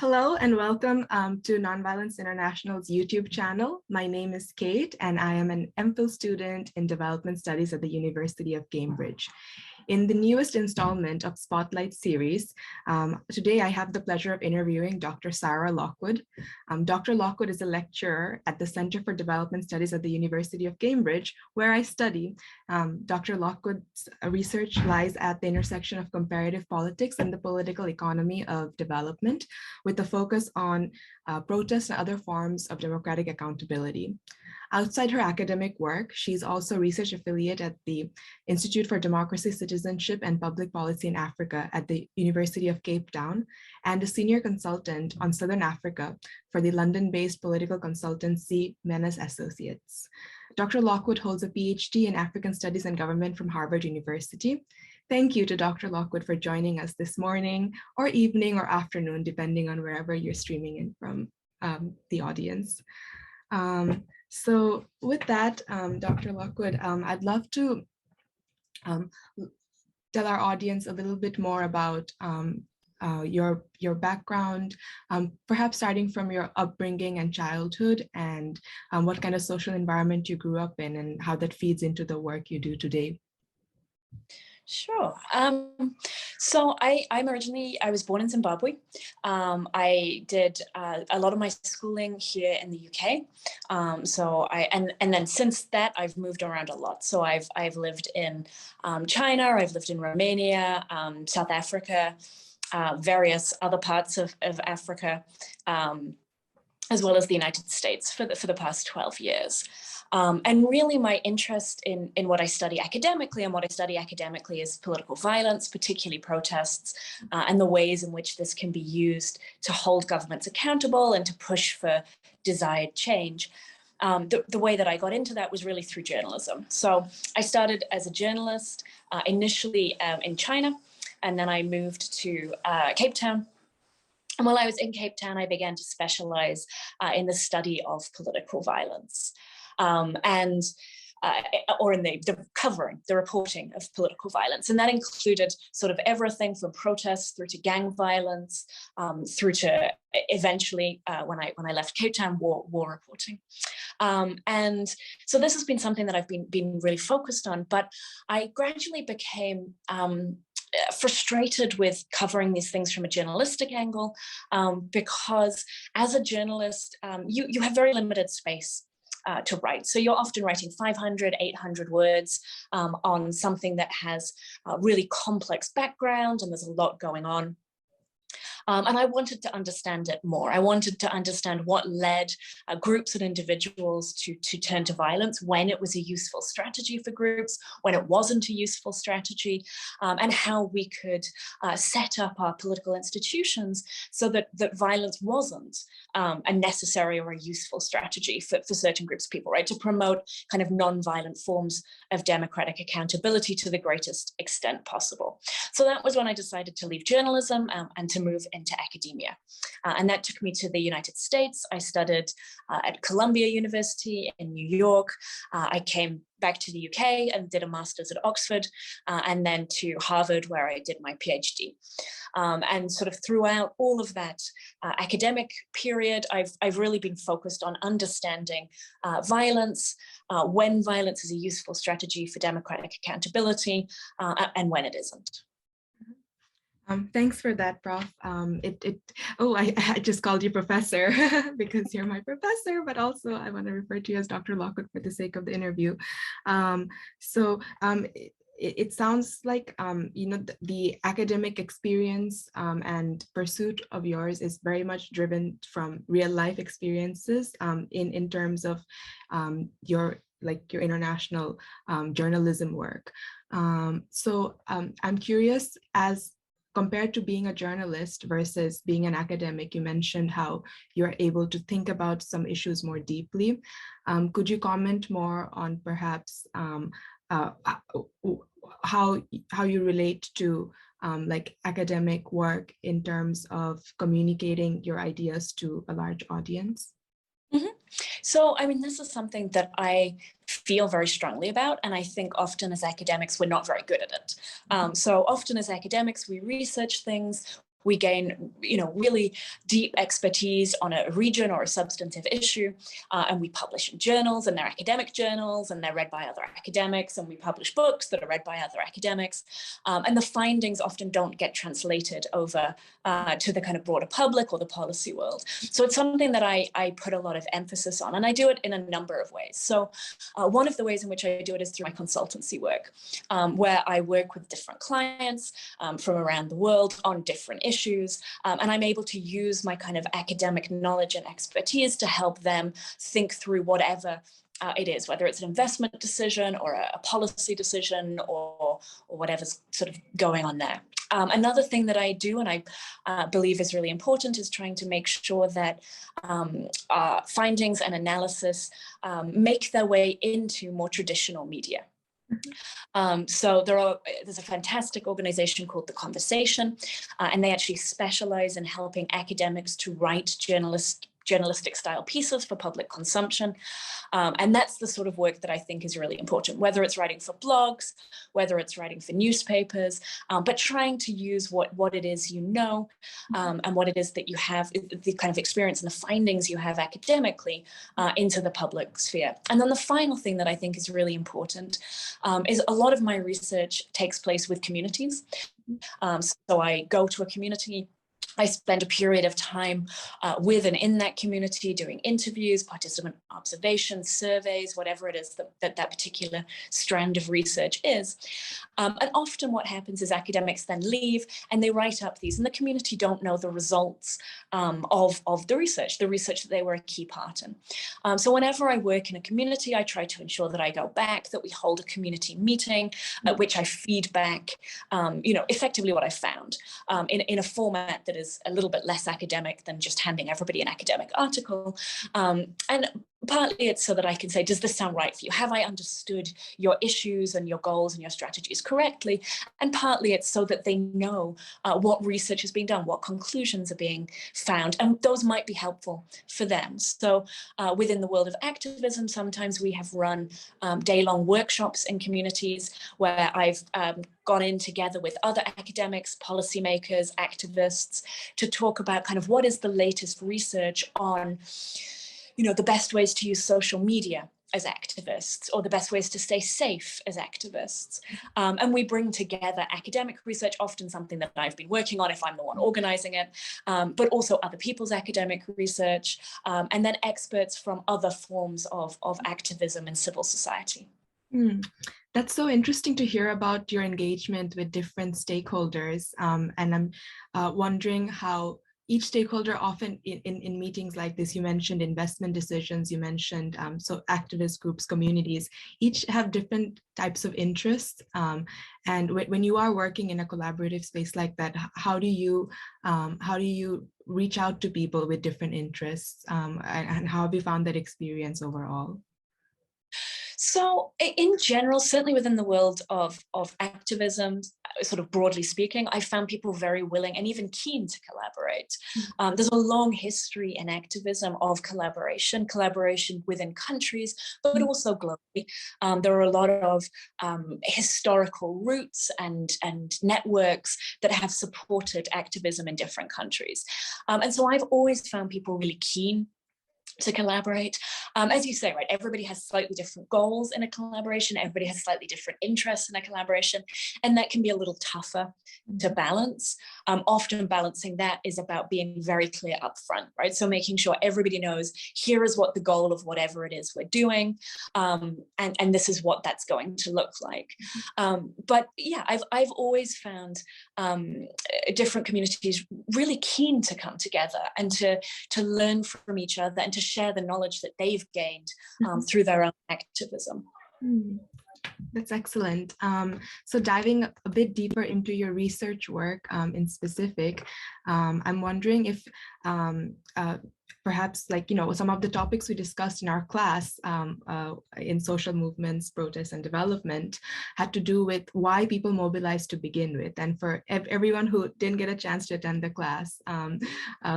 Hello and welcome to Nonviolence International's YouTube channel. My name is Kate and I am an MPhil student in Development Studies at the University of Cambridge. In the newest installment of Spotlight series, today I have the pleasure of interviewing Dr. Sarah Lockwood. Dr. Lockwood is a lecturer at the Center for Development Studies at the University of Cambridge, where I study. Dr. Lockwood's research lies at the intersection of comparative politics and the political economy of development, with a focus on protest and other forms of democratic accountability. Outside her academic work, she's also a research affiliate at the Institute for Democracy, Citizenship, and Public Policy in Africa at the University of Cape Town, and a senior consultant on Southern Africa for the London-based political consultancy Menace Associates. Dr. Lockwood holds a PhD in African Studies and Government from Harvard University. Thank you to Dr. Lockwood for joining us this morning or evening or afternoon, depending on wherever you're streaming in from the audience. So with that, Dr. Lockwood, I'd love to tell our audience a little bit more about your background, perhaps starting from your upbringing and childhood, and what kind of social environment you grew up in and how that feeds into the work you do today. Sure. So I was born in Zimbabwe. I did a lot of my schooling here in the UK. And then since that, I've moved around a lot. So I've lived in China, I've lived in Romania, South Africa, various other parts of Africa, as well as the United States for the past 12 years. And really my interest in what I study academically is political violence, particularly protests, and the ways in which this can be used to hold governments accountable and to push for desired change. The way that I got into that was really through journalism. So I started as a journalist initially in China, and then I moved to Cape Town. And while I was in Cape Town, I began to specialize in the study of political violence. Or in the covering, the reporting of political violence. And that included sort of everything from protests through to gang violence, through to eventually, when I left Cape Town, war reporting. And so this has been something that I've been really focused on, but I gradually became frustrated with covering these things from a journalistic angle, because as a journalist, you have very limited space to write. So you're often writing 500, 800 words on something that has a really complex background and there's a lot going on. And I wanted to understand it more. I wanted to understand what led groups and individuals to turn to violence, when it was a useful strategy for groups, when it wasn't a useful strategy, and how we could set up our political institutions so that violence wasn't a necessary or a useful strategy for certain groups of people, right? To promote kind of non-violent forms of democratic accountability to the greatest extent possible. So that was when I decided to leave journalism and to move into academia. And that took me to the United States. I studied at Columbia University in New York. I came back to the UK and did a master's at Oxford, and then to Harvard, where I did my PhD. And sort of throughout all of that academic period, I've really been focused on understanding violence, when violence is a useful strategy for democratic accountability, and when it isn't. Thanks for that, Prof. I just called you Professor because you're my professor, but also I want to refer to you as Dr. Lockwood for the sake of the interview. It sounds like the academic experience and pursuit of yours is very much driven from real life experiences in terms of your international journalism work. I'm curious, as compared to being a journalist versus being an academic, you mentioned how you're able to think about some issues more deeply. Could you comment more on perhaps how you relate to academic work in terms of communicating your ideas to a large audience? Mm-hmm. So, I mean, this is something that I feel very strongly about, and I think often as academics, we're not very good at it. So often as academics, we research things, we gain, really deep expertise on a region or a substantive issue, and we publish in journals, and they're academic journals, and they're read by other academics, and we publish books that are read by other academics, and the findings often don't get translated over to the kind of broader public or the policy world. So it's something that I put a lot of emphasis on, and I do it in a number of ways. So one of the ways in which I do it is through my consultancy work, where I work with different clients from around the world on different issues, and I'm able to use my kind of academic knowledge and expertise to help them think through whatever it is, whether it's an investment decision or a policy decision or whatever's sort of going on there. Another thing that I do, and I believe is really important, is trying to make sure that findings and analysis make their way into more traditional media. So there's a fantastic organization called The Conversation, and they actually specialize in helping academics to write journalistic style pieces for public consumption. And that's the sort of work that I think is really important, whether it's writing for blogs, whether it's writing for newspapers, but trying to use what it is you know, and what it is that you have, the kind of experience and the findings you have academically into the public sphere. And then the final thing that I think is really important is a lot of my research takes place with communities. So I go to a community, I spend a period of time with and in that community doing interviews, participant observations, surveys, whatever it is that particular strand of research is. And often what happens is academics then leave and they write up these, and the community don't know the results of the research that they were a key part in. So whenever I work in a community, I try to ensure that I go back, that we hold a community meeting at which I feed back, effectively what I found in a format that is a little bit less academic than just handing everybody an academic article. And partly it's so that I can say, does this sound right for you? Have I understood your issues and your goals and your strategies correctly? And partly it's so that they know what research is being done, what conclusions are being found, and those might be helpful for them. So within the world of activism, sometimes we have run day-long workshops in communities where I've gone in together with other academics, policymakers, activists, to talk about kind of what is the latest research on the best ways to use social media as activists, or the best ways to stay safe as activists. And we bring together academic research, often something that I've been working on if I'm the one organizing it, but also other people's academic research, and then experts from other forms of activism in civil society. That's so interesting to hear about your engagement with different stakeholders. And I'm wondering how each stakeholder often in meetings like this, you mentioned investment decisions, you mentioned so activist groups, communities, each have different types of interests. And when you are working in a collaborative space like that, how do you reach out to people with different interests? And how have you found that experience overall? So in general, certainly within the world of activism, sort of broadly speaking, I found people very willing and even keen to collaborate. There's a long history in activism of collaboration within countries, but also globally. There are a lot of historical roots and networks that have supported activism in different countries. And so I've always found people really keen to collaborate. As you say, right, everybody has slightly different goals in a collaboration, everybody has slightly different interests in a collaboration, and that can be a little tougher to balance. Often balancing that is about being very clear upfront, right? So making sure everybody knows, here is what the goal of whatever it is we're doing, and this is what that's going to look like. But yeah, I've always found different communities really keen to come together and to learn from each other and to share the knowledge that they've gained through their own activism. That's excellent. So diving a bit deeper into your research work in specific, I'm wondering if perhaps some of the topics we discussed in our class in social movements, protests, and development had to do with why people mobilize to begin with. And for everyone who didn't get a chance to attend the class,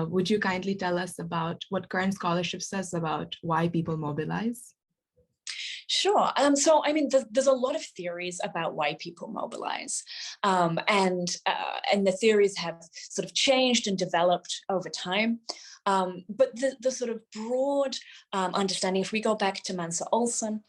would you kindly tell us about what current scholarship says about why people mobilize? Sure. So, I mean, there's a lot of theories about why people mobilize, and the theories have sort of changed and developed over time. But the sort of broad understanding, if we go back to Mansa Olson,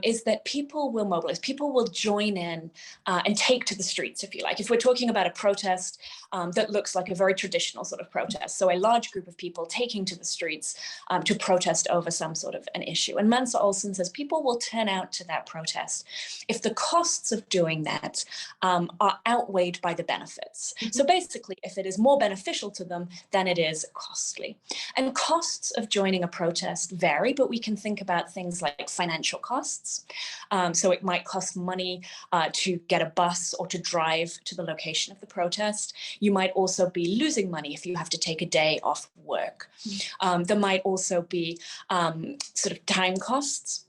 is that people will mobilize, people will join in and take to the streets, if you like. If we're talking about a protest that looks like a very traditional sort of protest, so a large group of people taking to the streets to protest over some sort of an issue. And Mansa Olson says people will turn out to that protest if the costs of doing that are outweighed by the benefits. So basically, if it is more beneficial to them than it is costly. And costs of joining a protest vary, but we can think about things like financial costs. So it might cost money to get a bus or to drive to the location of the protest. You might also be losing money if you have to take a day off work. There might also be sort of time costs.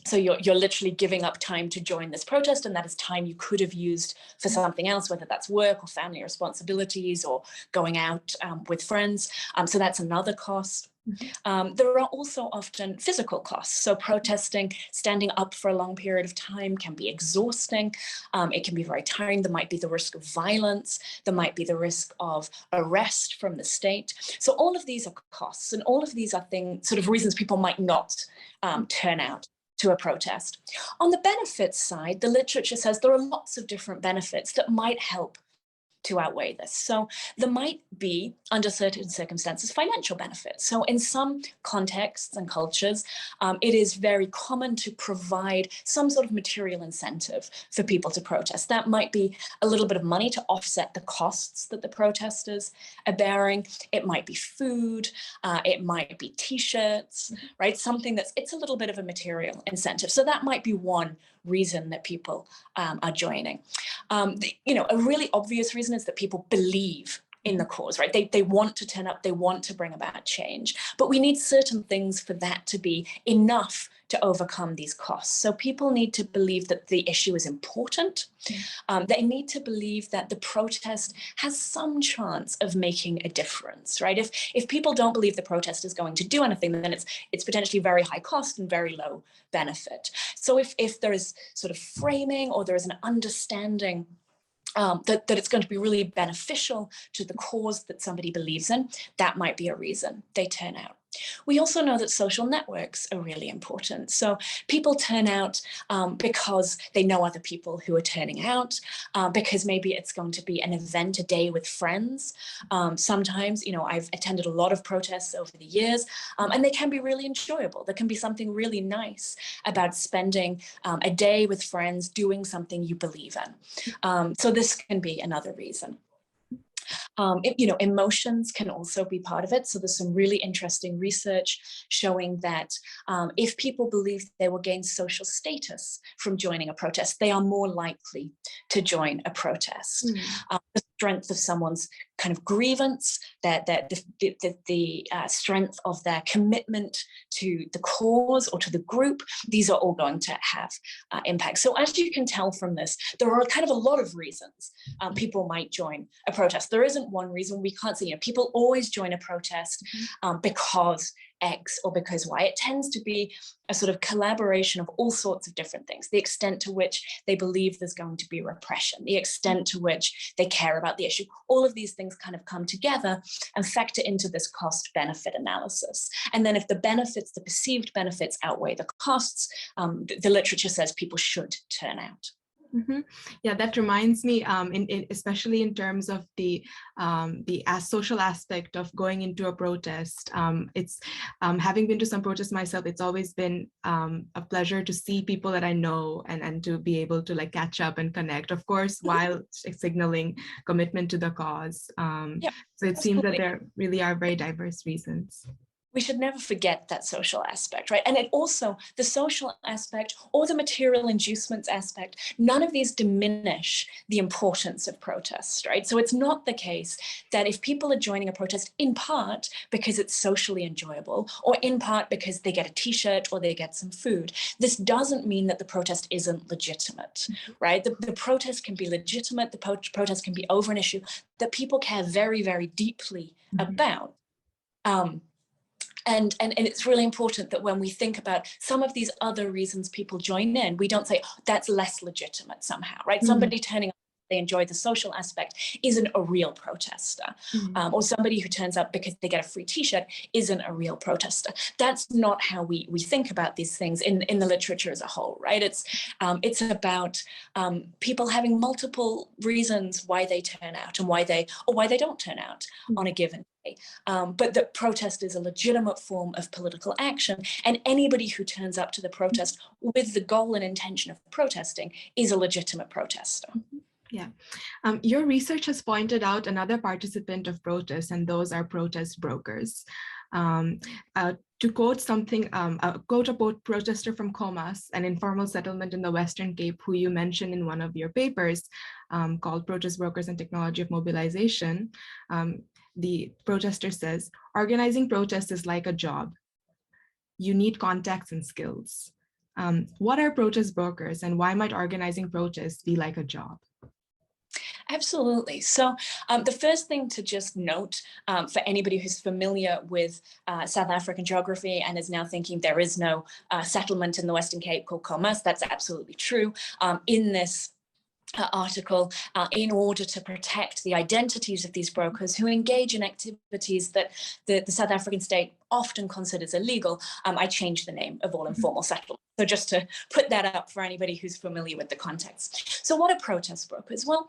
So you're literally giving up time to join this protest, and that is time you could have used for something else, whether that's work or family responsibilities or going out with friends. So that's another cost. There are also often physical costs. So protesting, standing up for a long period of time can be exhausting. It can be very tiring. There might be the risk of violence. There might be the risk of arrest from the state. So all of these are costs, and all of these are sort of reasons people might not turn out to a protest. On the benefits side, the literature says there are lots of different benefits that might help to outweigh this. So there might be, under certain circumstances, financial benefits. So in some contexts and cultures, it is very common to provide some sort of material incentive for people to protest. That might be a little bit of money to offset the costs that the protesters are bearing. It might be food, it might be t-shirts, right? Something it's a little bit of a material incentive. So that might be one reason that people are joining. A really obvious reason is that people believe in the cause, right? They want to turn up, they want to bring about change, but we need certain things for that to be enough to overcome these costs. So people need to believe that the issue is important. They need to believe that the protest has some chance of making a difference, right? If people don't believe the protest is going to do anything, then it's potentially very high cost and very low benefit. So if there is sort of framing, or there is an understanding that it's going to be really beneficial to the cause that somebody believes in, that might be a reason they turn out. We also know that social networks are really important. So people turn out because they know other people who are turning out, because maybe it's going to be an event, a day with friends. Sometimes, I've attended a lot of protests over the years, and they can be really enjoyable. There can be something really nice about spending a day with friends doing something you believe in. So this can be another reason. Emotions can also be part of it. So there's some really interesting research showing that if people believe they will gain social status from joining a protest, they are more likely to join a protest. The strength of someone's kind of grievance, the strength of their commitment to the cause or to the group, these are all going to have impact. So as you can tell from this, there are kind of a lot of reasons people might join a protest. There isn't one reason. We can't say, people always join a protest because X or because Y. It tends to be a sort of collaboration of all sorts of different things. The extent to which they believe there's going to be repression, the extent to which they care about the issue, all of these things kind of come together and factor into this cost-benefit analysis. And then if the benefits, the perceived benefits outweigh the costs, the literature says people should turn out. Yeah, that reminds me, especially in terms of the social aspect of going into a protest. It's having been to some protests myself, it's always been a pleasure to see people that I know and to be able to catch up and connect, of course, while signaling commitment to the cause. Yep, so it seems that there really are very diverse reasons. We should never forget that social aspect, right? And it also, the social aspect or the material inducements aspect, none of these diminish the importance of protest, right? So it's not the case that if people are joining a protest in part because it's socially enjoyable, or in part because they get a t-shirt or they get some food, this doesn't mean that the protest isn't legitimate, right? The protest can be legitimate, the protest can be over an issue that people care very, very deeply about. And it's really important that when we think about some of these other reasons people join in, we don't say, oh, that's less legitimate somehow, right? Somebody turning up, they enjoy the social aspect isn't a real protester. Or somebody who turns up because they get a free t-shirt isn't a real protester. That's not how we think about these things in the literature as a whole, right? It's about people having multiple reasons why they turn out and why they don't turn out on a given day. But that protest is a legitimate form of political action, and anybody who turns up to the protest with the goal and intention of protesting is a legitimate protester. Yeah. Your research has pointed out another participant of protests, and those are protest brokers. To quote a protester from Comas, an informal settlement in the Western Cape, who you mentioned in one of your papers called Protest Brokers and Technology of Mobilization, the protester says, organizing protests is like a job. You need contacts and skills. What are protest brokers, and why might organizing protests be like a job? Absolutely. So the first thing to just note for anybody who's familiar with South African geography and is now thinking there is no settlement in the Western Cape called Comas, that's absolutely true. In this article, in order to protect the identities of these brokers who engage in activities that the South African state often considers illegal, I changed the name of all informal settlements. So just to put that up for anybody who's familiar with the context. So what are protest brokers? Well,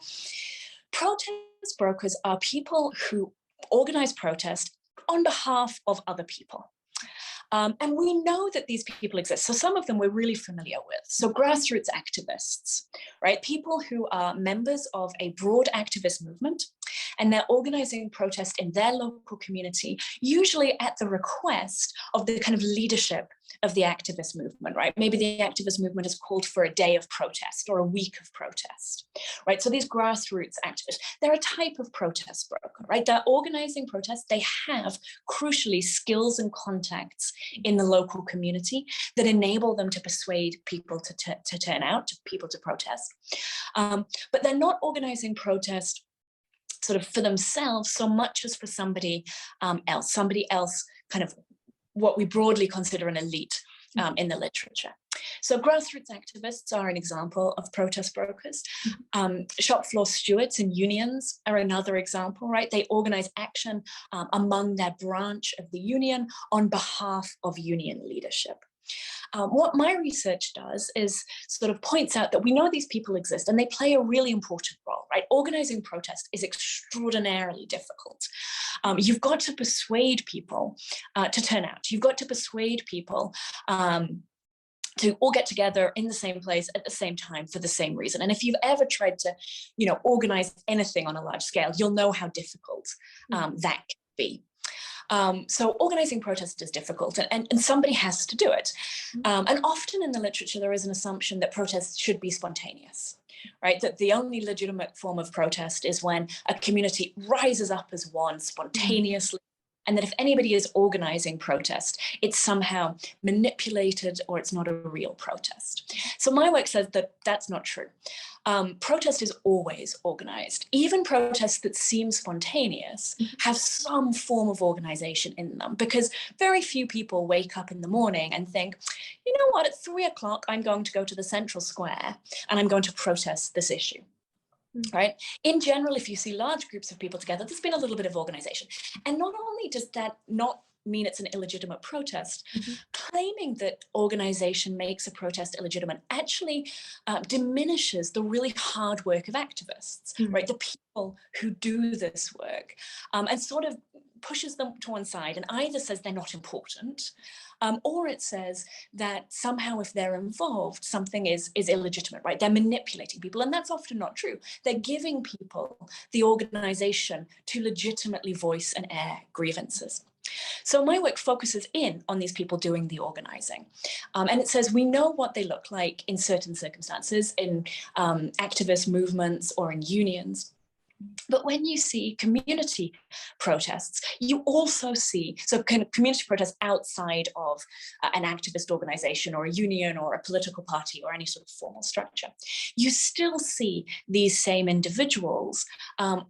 protest brokers are people who organize protest on behalf of other people. And we know that these people exist. So some of them we're really familiar with. So grassroots activists, right? People who are members of a broad activist movement, and they're organizing protest in their local community, usually at the request of the kind of leadership of the activist movement, right? Maybe the activist movement has called for a day of protest or a week of protest, right? So these grassroots activists, they're a type of protest broker, right? They're organizing protests. They have, crucially, skills and contacts in the local community that enable them to persuade people to turn out, people to protest. But they're not organizing protest sort of for themselves so much as for somebody else kind of what we broadly consider an elite in the literature. So grassroots activists are an example of protest brokers. Shop floor stewards and unions are another example, right? They organize action among their branch of the union on behalf of union leadership. What my research does is sort of points out that we know these people exist and they play a really important role, right? Organizing protest is extraordinarily difficult. You've got to persuade people to turn out. You've got to persuade people to all get together in the same place at the same time for the same reason. And if you've ever tried to, organize anything on a large scale, you'll know how difficult that can be. So organizing protest is difficult and somebody has to do it. And often in the literature, there is an assumption that protests should be spontaneous, right? That the only legitimate form of protest is when a community rises up as one spontaneously, and that if anybody is organizing protest, it's somehow manipulated or it's not a real protest. So my work says that that's not true. Protest is always organized. Even protests that seem spontaneous have some form of organization in them, because very few people wake up in the morning and think, you know what, at 3 o'clock, I'm going to go to the central square and I'm going to protest this issue. Right? In general, if you see large groups of people together, there's been a little bit of organization. And not only does that not mean it's an illegitimate protest, claiming that organization makes a protest illegitimate actually diminishes the really hard work of activists, right? The people who do this work, and sort of pushes them to one side and either says they're not important, or it says that somehow if they're involved, something is illegitimate, right? They're manipulating people, and that's often not true. They're giving people the organization to legitimately voice and air grievances. So my work focuses in on these people doing the organizing. And it says we know what they look like in certain circumstances, in activist movements or in unions. But when you see community protests, you also see, so kind of community protests outside of an activist organization or a union or a political party or any sort of formal structure, you still see these same individuals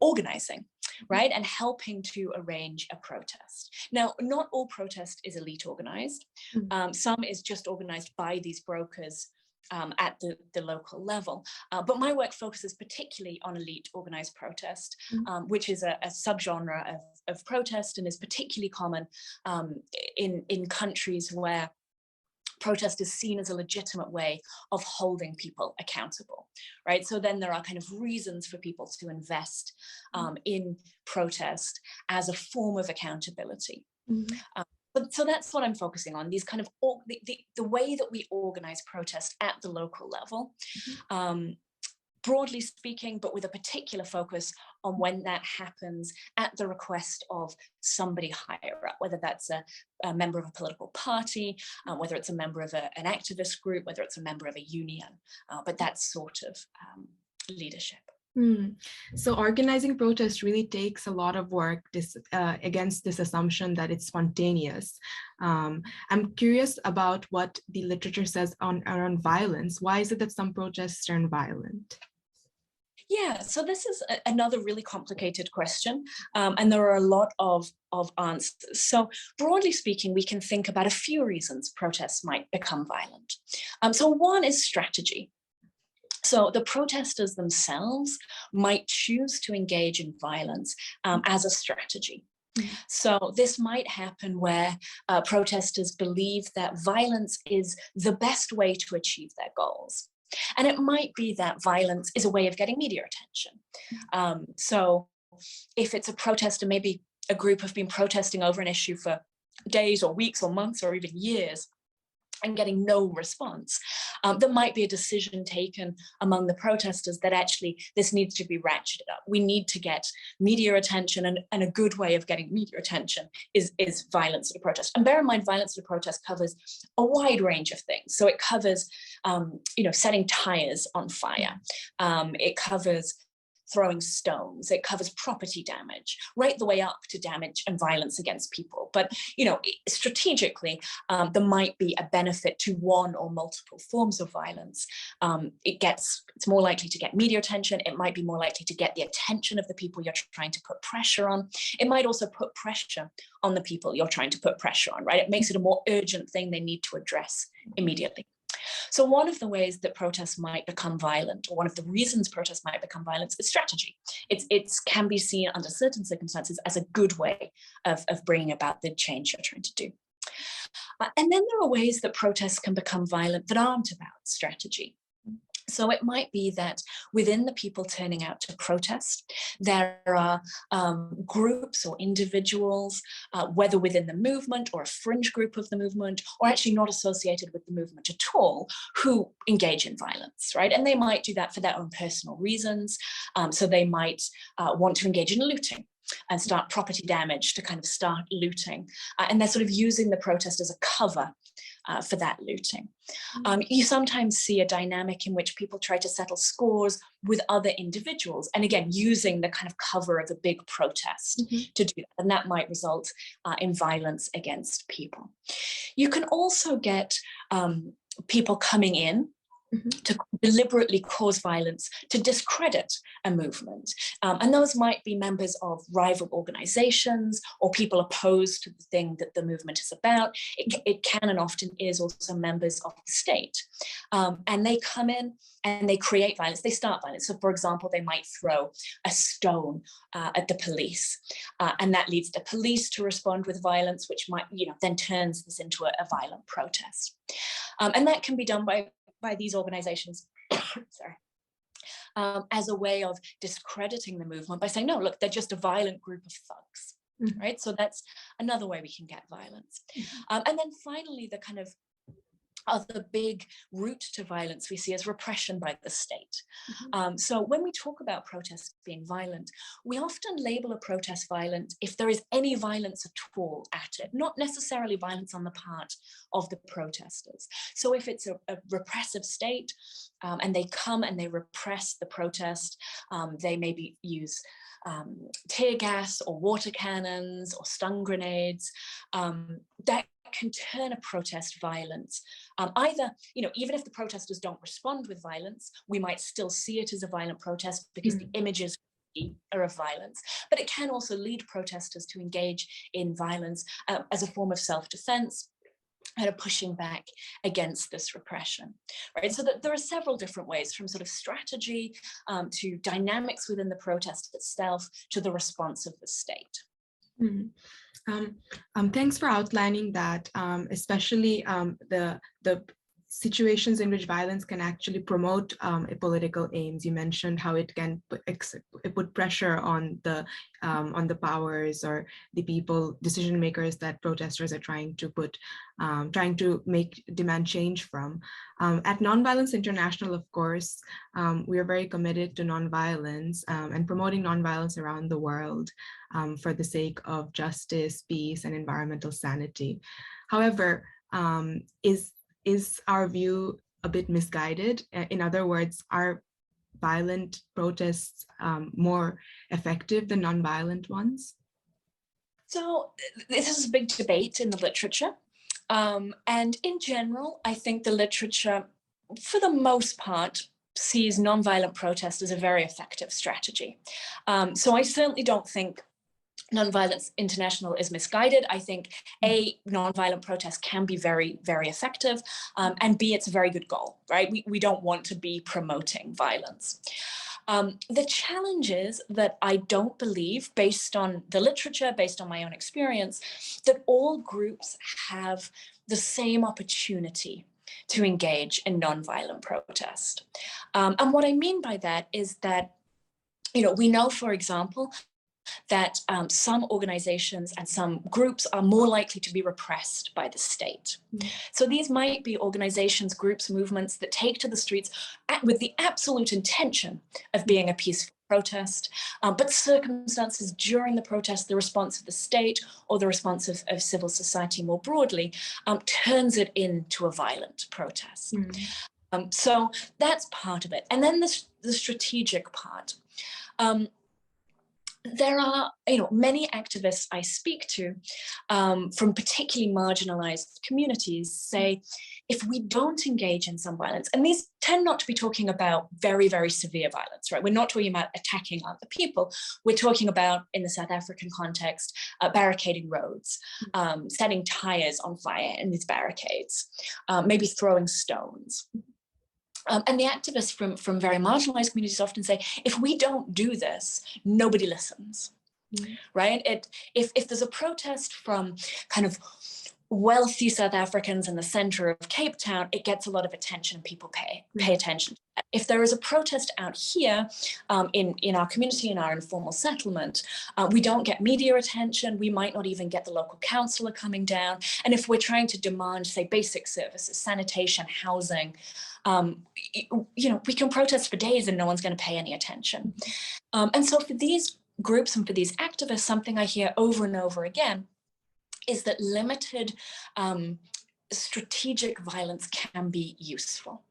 organizing, right, and helping to arrange a protest. Now, not all protest is elite organized. Some is just organized by these brokers at the local level. But my work focuses particularly on elite organized protest, which is a subgenre of protest and is particularly common in countries where protest is seen as a legitimate way of holding people accountable, right? So then there are kind of reasons for people to invest in protest as a form of accountability. So that's what I'm focusing on, these kind of, the way that we organize protest at the local level, broadly speaking, but with a particular focus on when that happens at the request of somebody higher up, whether that's a member of a political party, whether it's a member of an activist group, whether it's a member of a union, but that sort of leadership. So organizing protest really takes a lot of work against this assumption that it's spontaneous. I'm curious about what the literature says around violence. Why is it that some protests turn violent? Yeah, so this is another really complicated question, and there are a lot of answers. So broadly speaking, we can think about a few reasons protests might become violent. So one is strategy. So the protesters themselves might choose to engage in violence as a strategy. So this might happen where protesters believe that violence is the best way to achieve their goals. And it might be that violence is a way of getting media attention. So if it's a protester, maybe a group have been protesting over an issue for days or weeks or months or even years, and getting no response, there might be a decision taken among the protesters that actually this needs to be ratcheted up. We need to get media attention, and a good way of getting media attention is violence at a protest. And bear in mind, violence at a protest covers a wide range of things. So it covers, setting tires on fire. It covers throwing stones. It covers property damage, right the way up to damage and violence against people. But, strategically, there might be a benefit to one or multiple forms of violence. It's more likely to get media attention. It might be more likely to get the attention of the people you're trying to put pressure on. It might also put pressure on the people you're trying to put pressure on, right? It makes it a more urgent thing they need to address immediately. So one of the ways that protests might become violent, or one of the reasons protests might become violent, is strategy. It can be seen under certain circumstances as a good way of bringing about the change you're trying to do. And then there are ways that protests can become violent that aren't about strategy. So it might be that within the people turning out to protest, there are groups or individuals, whether within the movement or a fringe group of the movement, or actually not associated with the movement at all, who engage in violence, right? And they might do that for their own personal reasons. So they might want to engage in looting and start property damage to kind of start looting. And they're sort of using the protest as a cover for that looting. You sometimes see a dynamic in which people try to settle scores with other individuals, and again, using the kind of cover of a big protest to do that, and that might result in violence against people. You can also get people coming in to deliberately cause violence, to discredit a movement. And those might be members of rival organizations or people opposed to the thing that the movement is about. It can and often is also members of the state. And they come in and they create violence, they start violence. So for example, they might throw a stone at the police, and that leads the police to respond with violence, which might, then turns this into a violent protest. And that can be done by these organizations, as a way of discrediting the movement by saying, no, look, they're just a violent group of thugs, right? So that's another way we can get violence. And then finally, the kind of other big route to violence we see is repression by the state. So when we talk about protests being violent, we often label a protest violent if there is any violence at all at it, not necessarily violence on the part of the protesters. So if it's a repressive state and they come and they repress the protest, they maybe use tear gas or water cannons or stun grenades, that can turn a protest violent. Either, even if the protesters don't respond with violence, we might still see it as a violent protest because the images are of violence, but it can also lead protesters to engage in violence as a form of self-defense and pushing back against this repression, right? So that there are several different ways, from sort of strategy to dynamics within the protest itself to the response of the state. Thanks for outlining that, especially the situations in which violence can actually promote political aims. You mentioned how it can put pressure on the powers or the people, decision makers that protesters are trying to demand change from. At Nonviolence International, of course, we are very committed to nonviolence and promoting nonviolence around the world for the sake of justice, peace, and environmental sanity. However, is our view a bit misguided? In other words, are violent protests more effective than nonviolent ones? So this is a big debate in the literature. And in general, I think the literature, for the most part, sees nonviolent protest as a very effective strategy. So I certainly don't think Nonviolence International is misguided. I think A, nonviolent protest can be very, very effective, and B, it's a very good goal, right? We don't want to be promoting violence. The challenge is that I don't believe, based on the literature, based on my own experience, that all groups have the same opportunity to engage in nonviolent protest. And what I mean by that is that, we know, for example, that some organizations and some groups are more likely to be repressed by the state. So these might be organizations, groups, movements that take to the streets with the absolute intention of being a peaceful protest, but circumstances during the protest, the response of the state or the response of civil society more broadly, turns it into a violent protest. So that's part of it. And then the strategic part. There are, many activists I speak to from particularly marginalized communities say, if we don't engage in some violence, and these tend not to be talking about very, very severe violence, right? We're not talking about attacking other people. We're talking about, in the South African context, barricading roads, setting tires on fire in these barricades, maybe throwing stones. And the activists from very marginalized communities often say, if we don't do this, nobody listens, right? If there's a protest from kind of wealthy South Africans in the center of Cape Town, it gets a lot of attention, people pay attention. If there is a protest out here in our community, in our informal settlement, we don't get media attention, we might not even get the local councillor coming down. And if we're trying to demand, say, basic services, sanitation, housing, we can protest for days and no one's going to pay any attention. And so for these groups and for these activists, something I hear over and over again is that limited strategic violence can be useful.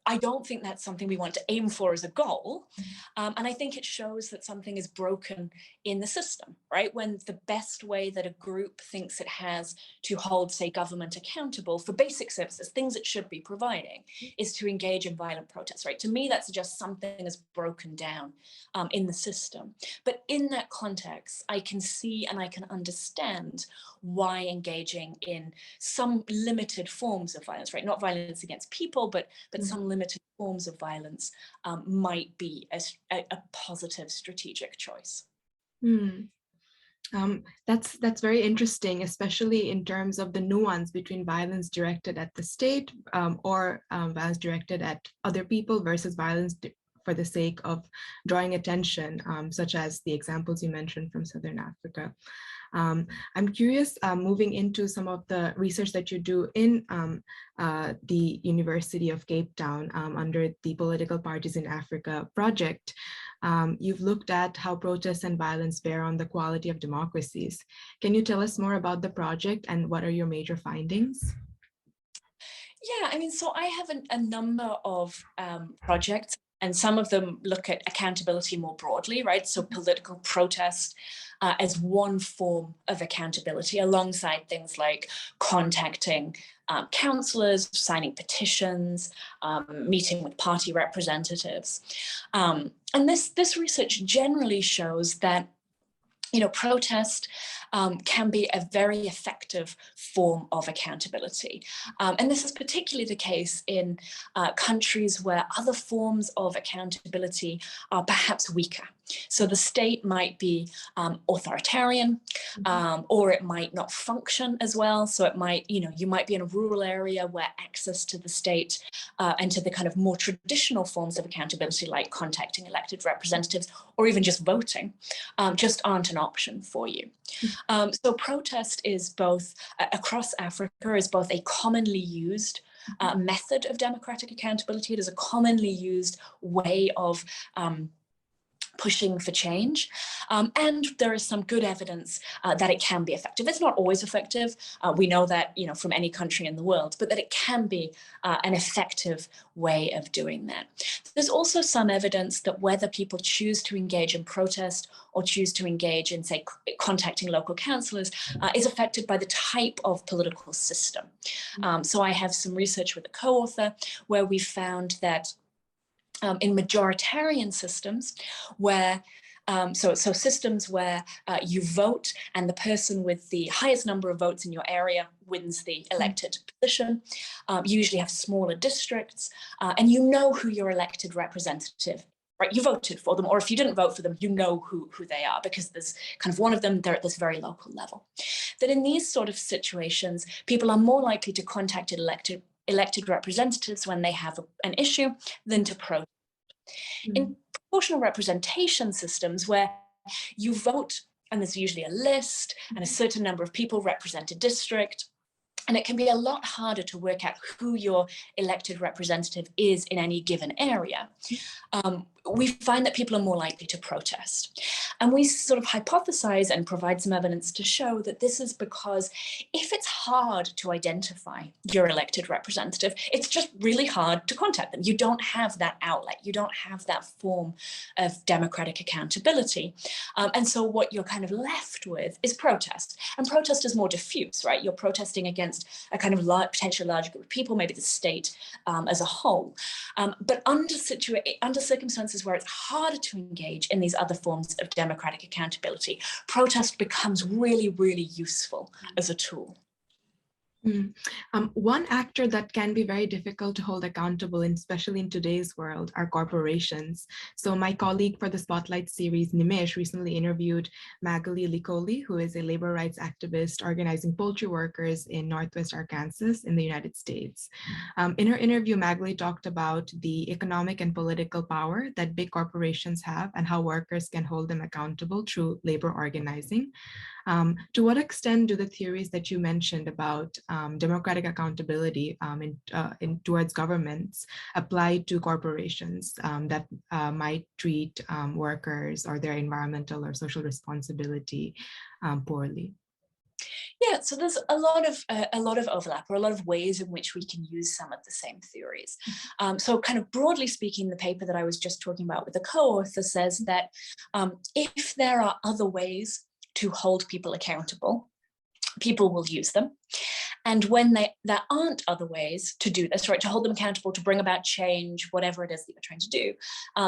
I don't think that's something we want to aim for as a goal. And I think it shows that something is broken in the system, right? When the best way that a group thinks it has to hold, say, government accountable for basic services, things it should be providing, is to engage in violent protests, right? To me, that suggests something is broken down in the system. But in that context, I can see and I can understand why engaging in some limited forms of violence, right? Not violence against people, but some limited forms of violence might be a positive strategic choice. That's very interesting, especially in terms of the nuance between violence directed at the state or violence directed at other people versus violence for the sake of drawing attention, such as the examples you mentioned from Southern Africa. I'm curious, moving into some of the research that you do in the University of Cape Town under the Political Parties in Africa project. You've looked at how protests and violence bear on the quality of democracies. Can you tell us more about the project and what are your major findings? Yeah, I mean, so I have a number of projects, and some of them look at accountability more broadly, right? So political protest as one form of accountability, alongside things like contacting councillors, signing petitions, meeting with party representatives. And this research generally shows that protest can be a very effective form of accountability. And this is particularly the case in countries where other forms of accountability are perhaps weaker. So the state might be authoritarian, or it might not function as well. So it might, you might be in a rural area where access to the state and to the kind of more traditional forms of accountability, like contacting elected representatives or even just voting, just aren't an option for you. So protest is both, across Africa, is both a commonly used method of democratic accountability. It is a commonly used way of pushing for change. And there is some good evidence that it can be effective. It's not always effective. We know that, from any country in the world, but that it can be an effective way of doing that. There's also some evidence that whether people choose to engage in protest or choose to engage in, say, contacting local councillors is affected by the type of political system. So I have some research with a co-author where we found that in majoritarian systems where so systems where you vote and the person with the highest number of votes in your area wins the elected position. You usually have smaller districts and you know who your elected representative, right? You voted for them, or if you didn't vote for them, you know who they are because there's kind of one of them, they're at this very local level. That in these sort of situations, people are more likely to contact elected representatives when they have an issue than to protest. In proportional representation systems where you vote and there's usually a list and a certain number of people represent a district, and it can be a lot harder to work out who your elected representative is in any given area, we find that people are more likely to protest. And we sort of hypothesize and provide some evidence to show that this is because if it's hard to identify your elected representative, it's just really hard to contact them. You don't have that outlet. You don't have that form of democratic accountability. And so what you're kind of left with is protest. And protest is more diffuse, right? You're protesting against a kind of potentially large group of people, maybe the state as a whole. But under circumstances where it's harder to engage in these other forms of democratic accountability, protest becomes really, really useful as a tool. One actor that can be very difficult to hold accountable, especially in today's world, are corporations. So my colleague for the Spotlight series, Nimesh, recently interviewed Magali Likoli, who is a labor rights activist organizing poultry workers in Northwest Arkansas in the United States. In her interview, Magali talked about the economic and political power that big corporations have and how workers can hold them accountable through labor organizing. To what extent do the theories that you mentioned about democratic accountability towards governments apply to corporations that might treat workers or their environmental or social responsibility poorly? Yeah, so there's a lot of overlap, or a lot of ways in which we can use some of the same theories. So kind of broadly speaking, the paper that I was just talking about with the co-author says that if there are other ways to hold people accountable, people will use them. And when there aren't other ways to do this, right, to hold them accountable, to bring about change, whatever it is that you're trying to do,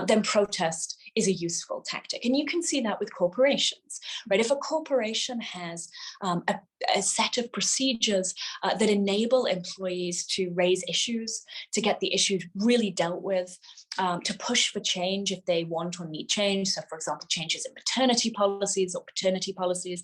then protest is a useful tactic. And you can see that with corporations, right? If a corporation has a set of procedures that enable employees to raise issues, to get the issues really dealt with, to push for change if they want or need change. So for example, changes in maternity policies or paternity policies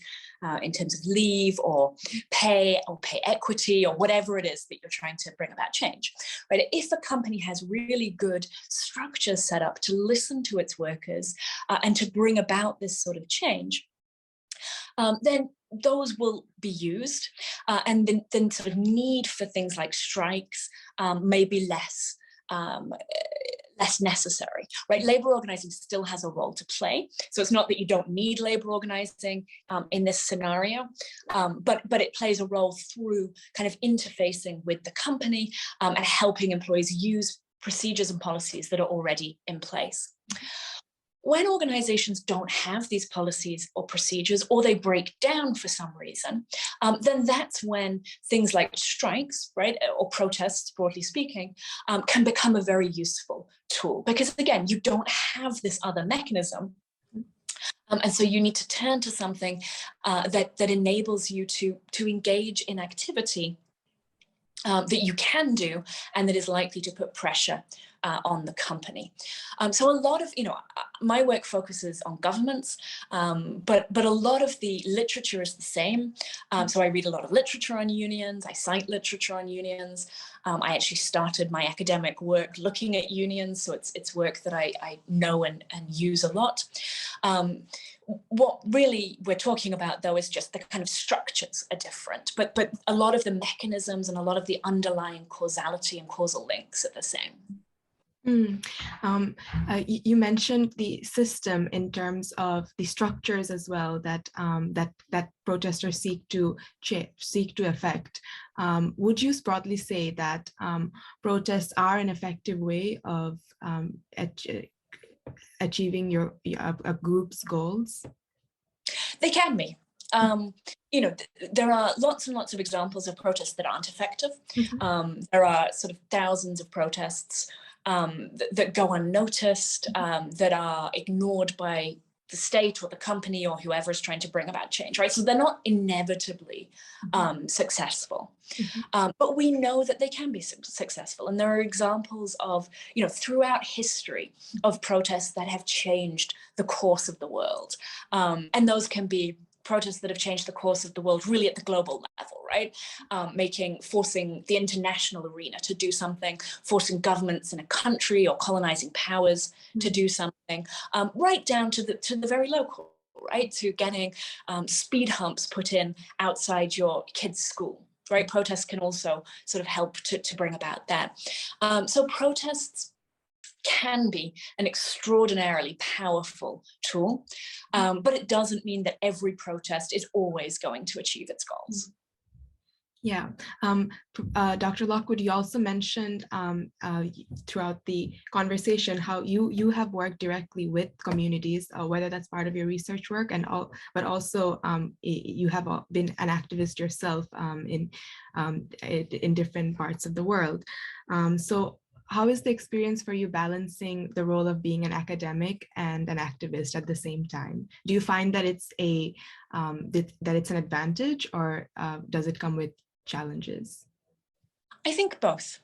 in terms of leave or pay equity or whatever it is that you're trying to bring about change, right? If a company has really good structures set up to listen to its workers and to bring about this sort of change, then those will be used, and then sort of need for things like strikes may be less necessary, right? Labor organizing still has a role to play. So it's not that you don't need labor organizing in this scenario, but it plays a role through kind of interfacing with the company and helping employees use procedures and policies that are already in place. When organizations don't have these policies or procedures, or they break down for some reason, then that's when things like strikes, right, or protests, broadly speaking, can become a very useful tool. Because again, you don't have this other mechanism. And so you need to turn to something that enables you to engage in activity that you can do and that is likely to put pressure on the company. So a lot of, my work focuses on governments, but a lot of the literature is the same. So I read a lot of literature on unions, I cite literature on unions. I actually started my academic work looking at unions, so it's work that I know and use a lot. What really we're talking about, though, is just the kind of structures are different, but a lot of the mechanisms and a lot of the underlying causality and causal links are the same. You mentioned the system in terms of the structures as well that that protesters seek to affect. Would you broadly say that protests are an effective way of achieving a group's goals? They can be. There are lots and lots of examples of protests that aren't effective. There are sort of thousands of protests that go unnoticed, that are ignored by the state or the company or whoever is trying to bring about change, right? So they're not inevitably successful, but we know that they can be successful. And there are examples of, throughout history of protests that have changed the course of the world. And those can be protests that have changed the course of the world really at the global level, right? Forcing the international arena to do something, forcing governments in a country or colonizing powers to do something, right down to the very local, right? To getting speed humps put in outside your kid's school, right? Protests can also sort of help to bring about that. So protests can be an extraordinarily powerful tool, but it doesn't mean that every protest is always going to achieve its goals. Yeah, Dr. Lockwood, you also mentioned throughout the conversation how you have worked directly with communities, whether that's part of your research work, but also you have been an activist yourself in different parts of the world. So how is the experience for you balancing the role of being an academic and an activist at the same time? Do you find that it's that it's an advantage, or does it come with challenges? I think both.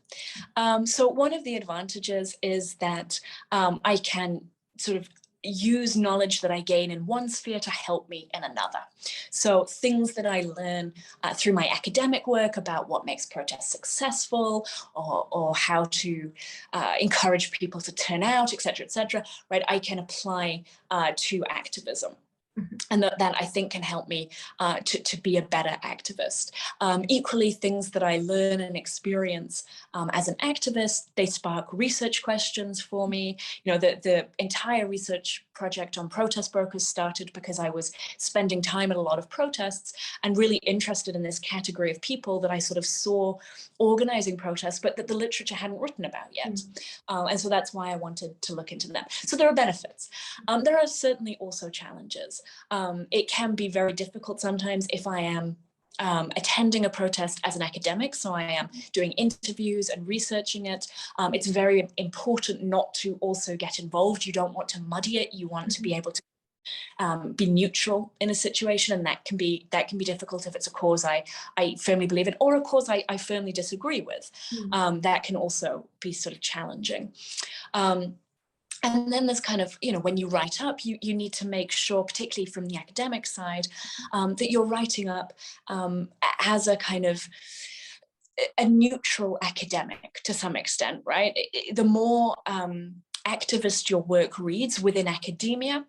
So one of the advantages is that I can sort of use knowledge that I gain in one sphere to help me in another. So things that I learn through my academic work about what makes protests successful, or how to encourage people to turn out, et cetera, right? I can apply to activism. And that I think can help me to be a better activist. Equally, things that I learn and experience as an activist, they spark research questions for me. The entire research project on protest brokers started because I was spending time at a lot of protests and really interested in this category of people that I sort of saw organizing protests, but that the literature hadn't written about yet. And so that's why I wanted to look into them. So there are benefits. There are certainly also challenges. It can be very difficult sometimes if I am attending a protest as an academic, so I am doing interviews and researching it. It's very important not to also get involved. You don't want to muddy it. You want to be able to be neutral in a situation, and that can be difficult if it's a cause I firmly believe in, or a cause I firmly disagree with. That can also be sort of challenging. And then there's kind of, when you write up, you need to make sure, particularly from the academic side, that you're writing up as a kind of a neutral academic to some extent, right? The more activist your work reads within academia,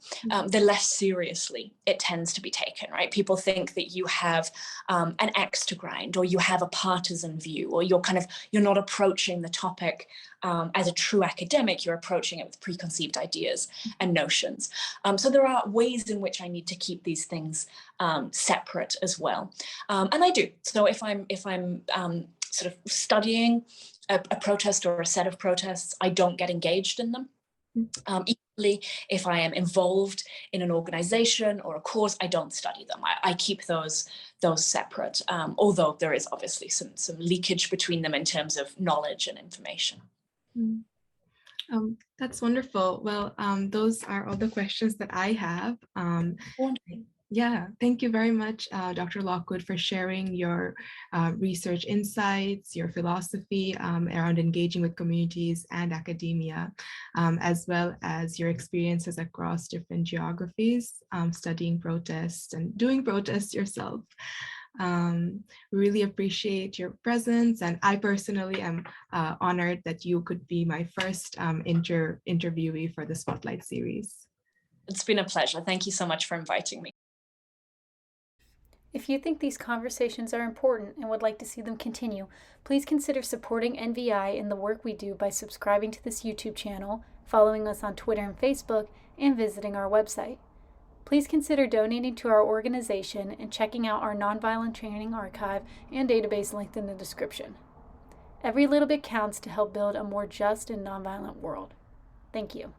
the less seriously it tends to be taken, right? People think that you have an axe to grind, or you have a partisan view, or you're not approaching the topic as a true academic, you're approaching it with preconceived ideas and notions. So there are ways in which I need to keep these things separate as well. And I do. So if I'm sort of studying a protest or a set of protests, I don't get engaged in them. Equally, if I am involved in an organization or a cause, I don't study them. I keep those separate, although there is obviously some leakage between them in terms of knowledge and information. That's wonderful. Well, those are all the questions that I have. Yeah, thank you very much, Dr. Lockwood, for sharing your research insights, your philosophy around engaging with communities and academia, as well as your experiences across different geographies, studying protests and doing protests yourself. Really appreciate your presence, and I personally am honored that you could be my first interviewee for the Spotlight series. It's been a pleasure. Thank you so much for inviting me. If you think these conversations are important and would like to see them continue, please consider supporting NVI in the work we do by subscribing to this YouTube channel, following us on Twitter and Facebook, and visiting our website. Please consider donating to our organization and checking out our nonviolent training archive and database linked in the description. Every little bit counts to help build a more just and nonviolent world. Thank you.